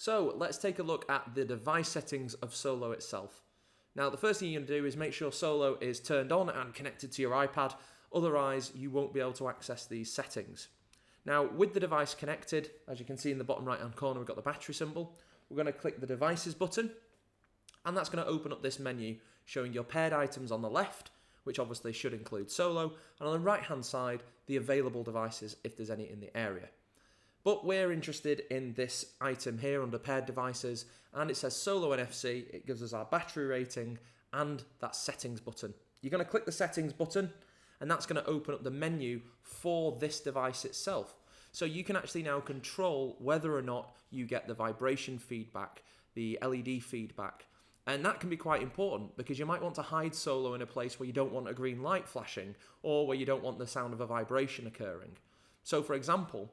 So let's take a look at the device settings of Solo itself. Now the first thing you're going to do is make sure Solo is turned on and connected to your iPad, otherwise you won't be able to access these settings. Now with the device connected, as you can see in the bottom right hand corner we've got the battery symbol. We're going to click the devices button and that's going to open up this menu showing your paired items on the left, which obviously should include Solo, and on the right hand side the available devices if there's any in the area. But we're interested in this item here under paired devices, and it says Solo NFC. It gives us our battery rating and that settings button. You're going to click the settings button and that's going to open up the menu for this device itself. So you can actually now control whether or not you get the vibration feedback, the LED feedback. And that can be quite important because you might want to hide Solo in a place where you don't want a green light flashing or where you don't want the sound of a vibration occurring. So for example,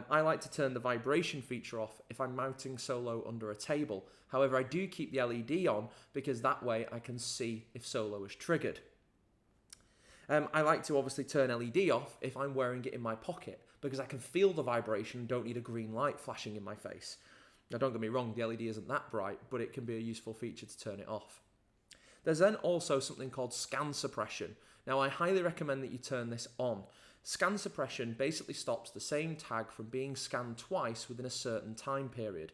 I like to turn the vibration feature off if I'm mounting Solo under a table. However, I do keep the LED on because that way I can see if Solo is triggered. I like to obviously turn LED off if I'm wearing it in my pocket because I can feel the vibration and don't need a green light flashing in my face. Now don't get me wrong, the LED isn't that bright, but it can be a useful feature to turn it off. There's then also something called scan suppression. Now I highly recommend that you turn this on. Scan suppression basically stops the same tag from being scanned twice within a certain time period.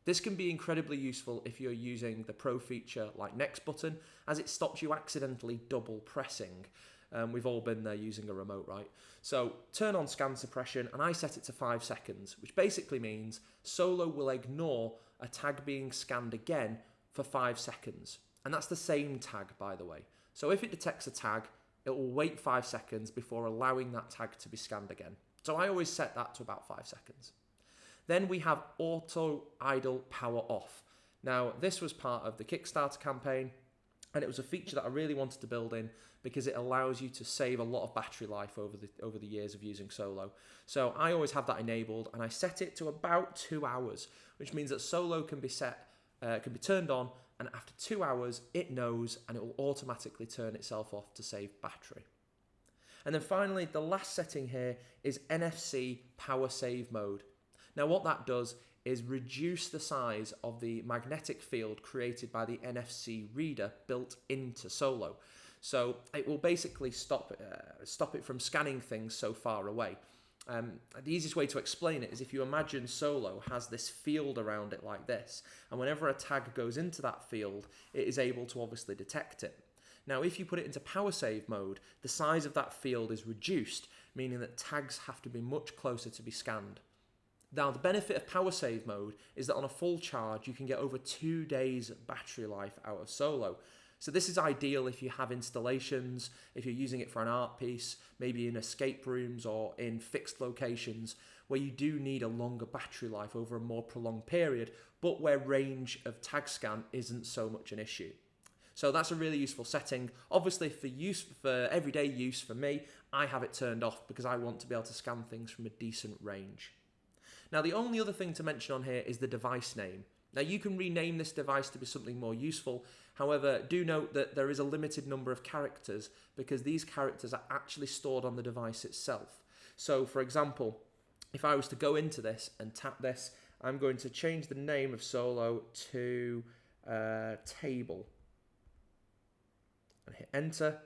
This can be incredibly useful if you're using the Pro feature like Next button, as it stops you accidentally double pressing. We've all been there using a remote, right? So turn on scan suppression and I set it to 5 seconds, which basically means Solo will ignore a tag being scanned again for 5 seconds. And that's the same tag, by the way. So if it detects a tag, it will wait 5 seconds before allowing that tag to be scanned again. So I always set that to about 5 seconds. Then we have auto idle power off. Now this was part of the Kickstarter campaign and it was a feature that I really wanted to build in because it allows you to save a lot of battery life over the years of using Solo. So I always have that enabled and I set it to about 2 hours, which means that Solo can be turned on, and after 2 hours it knows and it will automatically turn itself off to save battery. And then finally, the last setting here is NFC power save mode. Now what that does is reduce the size of the magnetic field created by the NFC reader built into Solo. So it will basically stop it from scanning things so far away. The easiest way to explain it is if you imagine Solo has this field around it like this, and whenever a tag goes into that field, it is able to obviously detect it. Now, if you put it into power save mode, the size of that field is reduced, meaning that tags have to be much closer to be scanned. Now, the benefit of power save mode is that on a full charge, you can get over 2 days battery life out of Solo. So this is ideal if you have installations, if you're using it for an art piece, maybe in escape rooms or in fixed locations where you do need a longer battery life over a more prolonged period, but where range of tag scan isn't so much an issue. So that's a really useful setting. Obviously for everyday use for me, I have it turned off because I want to be able to scan things from a decent range. Now the only other thing to mention on here is the device name. Now you can rename this device to be something more useful. However, do note that there is a limited number of characters because these characters are actually stored on the device itself. So for example, if I was to go into this and tap this, I'm going to change the name of Solo to table and hit enter,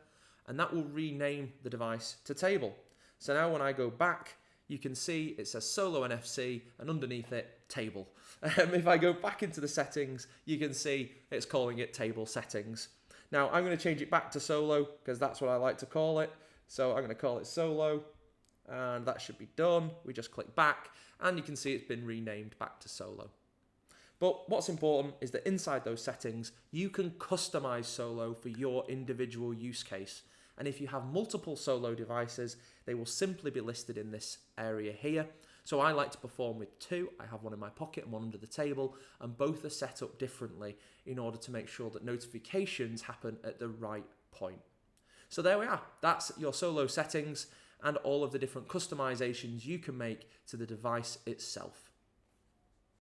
and that will rename the device to table. So now when I go back, you can see it says Solo NFC and underneath it, table. If I go back into the settings, you can see it's calling it table settings. Now I'm going to change it back to Solo because that's what I like to call it. So I'm going to call it Solo and that should be done. We just click back and you can see it's been renamed back to Solo. But what's important is that inside those settings, you can customize Solo for your individual use case. And if you have multiple Solo devices, they will simply be listed in this area here. So I like to perform with 2. I have one in my pocket and one under the table, and both are set up differently in order to make sure that notifications happen at the right point. So there we are. That's your Solo settings and all of the different customizations you can make to the device itself.